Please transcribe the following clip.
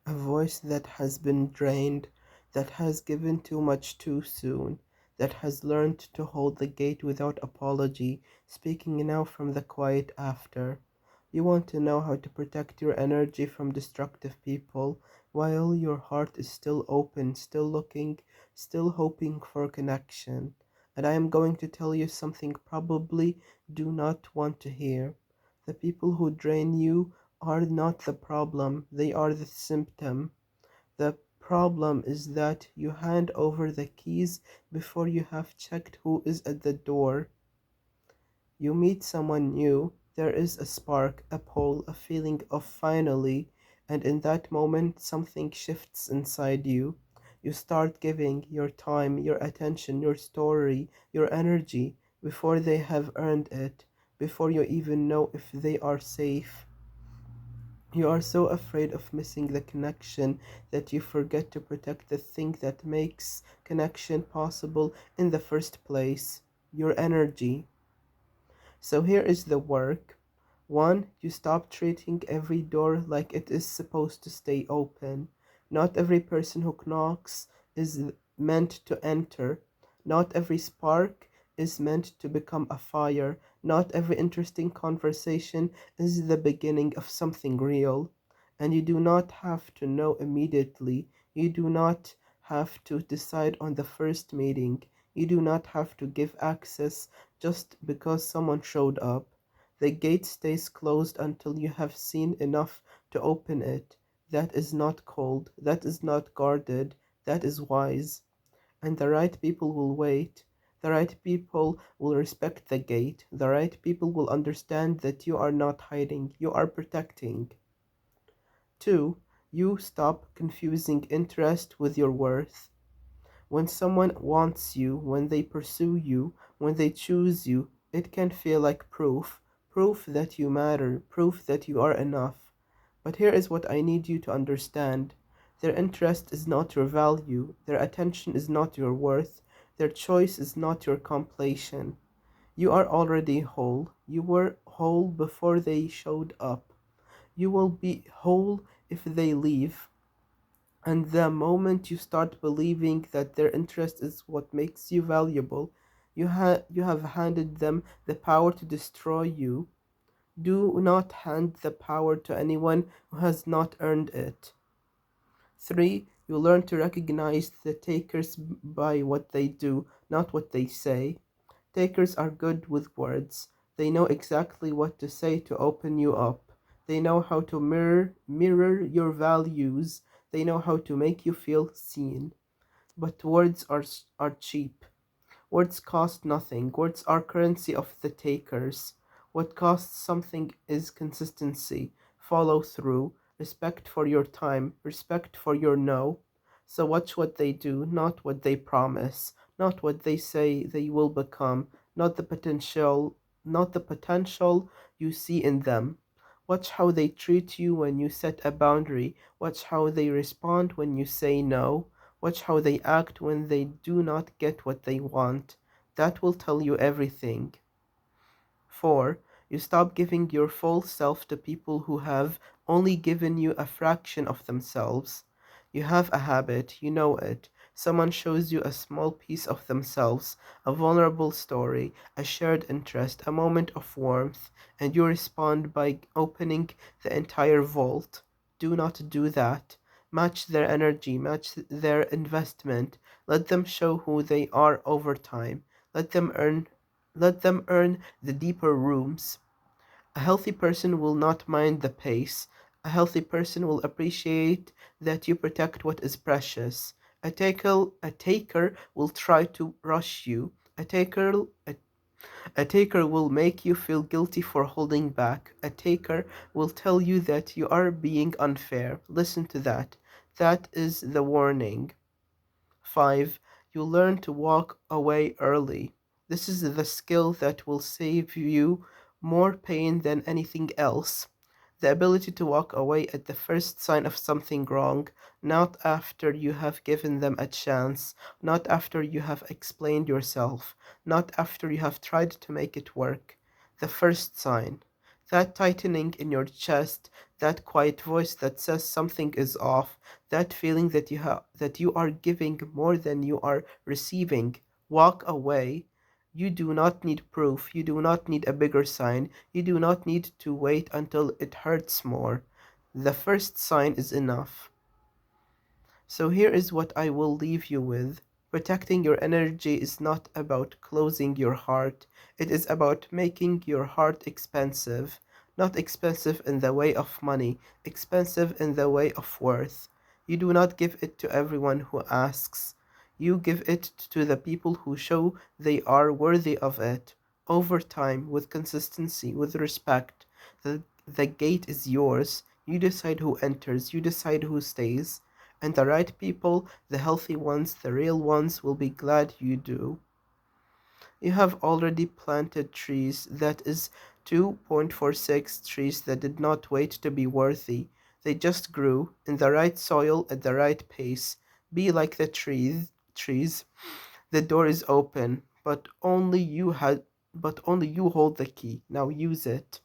A voice that has been drained, that has given too much too soon, that has learned to hold the gate without apology, speaking now from the quiet after. You want to know how to protect your energy from destructive people while your heart is still open, still looking, still hoping for connection. And I am going to tell you something probably do not want to hear. The people who drain you are not the problem, they are the symptom. The problem is that you hand over the keys before you have checked who is at the door. You meet someone new, there is a spark, a pull, a feeling of finally, and in that moment something shifts inside you. You start giving your time, your attention, your story, your energy before they have earned it, before you even know if they are safe. You are so afraid of missing the connection that you forget to protect the thing that makes connection possible in the first place, your energy. So here is the work. 1. You stop treating every door like it is supposed to stay open. Not every person who knocks is meant to enter. Not every spark is meant to become a fire. Not every interesting conversation is the beginning of something real. And you do not have to know immediately. You do not have to decide on the first meeting. You do not have to give access just because someone showed up. The gate stays closed until you have seen enough to open it. That is not cold, that is not guarded, that is wise. And the right people will wait. The right people will respect the gate. The right people will understand that you are not hiding, you are protecting. 2. You stop confusing interest with your worth. When someone wants you, when they pursue you, when they choose you, it can feel like proof. Proof that you matter, proof that you are enough. But here is what I need you to understand. Their interest is not your value, their attention is not your worth, their choice is not your completion. You are already whole. You were whole before they showed up. You will be whole if they leave. And the moment you start believing that their interest is what makes you valuable, you have handed them the power to destroy you. Do not hand the power to anyone who has not earned it. 3. You learn to recognize the takers by what they do, not what they say. Takers are good with words. They know exactly what to say to open you up. They know how to mirror your values. They know how to make you feel seen. But words are cheap. Words cost nothing. Words are currency of the takers. What costs something is consistency, follow through, respect for your time, respect for your no. So watch what they do, not what they promise, not what they say they will become, not the potential you see in them. Watch how they treat you when you set a boundary. Watch how they respond when you say no. Watch how they act when they do not get what they want. That will tell you everything. 4. You stop giving your full self to people who have only given you a fraction of themselves. You have a habit, you know it. Someone shows you a small piece of themselves, a vulnerable story, a shared interest, a moment of warmth, and you respond by opening the entire vault. Do not do that. Match their energy, match their investment. Let them show who they are over time. Let them earn let them earn the deeper rooms. A healthy person will not mind the pace. A healthy person will appreciate that you protect what is precious. A taker will try to rush you. A taker will make you feel guilty for holding back. A taker will tell you that you are being unfair. Listen to that. That is the warning. 5. You learn to walk away early. This is the skill that will save you more pain than anything else. The ability to walk away at the first sign of something wrong, not after you have given them a chance, not after you have explained yourself, not after you have tried to make it work. The first sign. That tightening in your chest, that quiet voice that says something is off, that feeling that you are giving more than you are receiving. Walk away. You do not need proof. You do not need a bigger sign. You do not need to wait until it hurts more. The first sign is enough. So here is what I will leave you with. Protecting your energy is not about closing your heart. It is about making your heart expensive. Not expensive in the way of money, expensive in the way of worth. You do not give it to everyone who asks. You give it to the people who show they are worthy of it. Over time, with consistency, with respect. The gate is yours. You decide who enters, you decide who stays. And the right people, the healthy ones, the real ones, will be glad you do. You have already planted trees, that is 2.46 trees that did not wait to be worthy. They just grew in the right soil at the right pace. Be like the trees. The door is open, but only you hold the key. Now use it.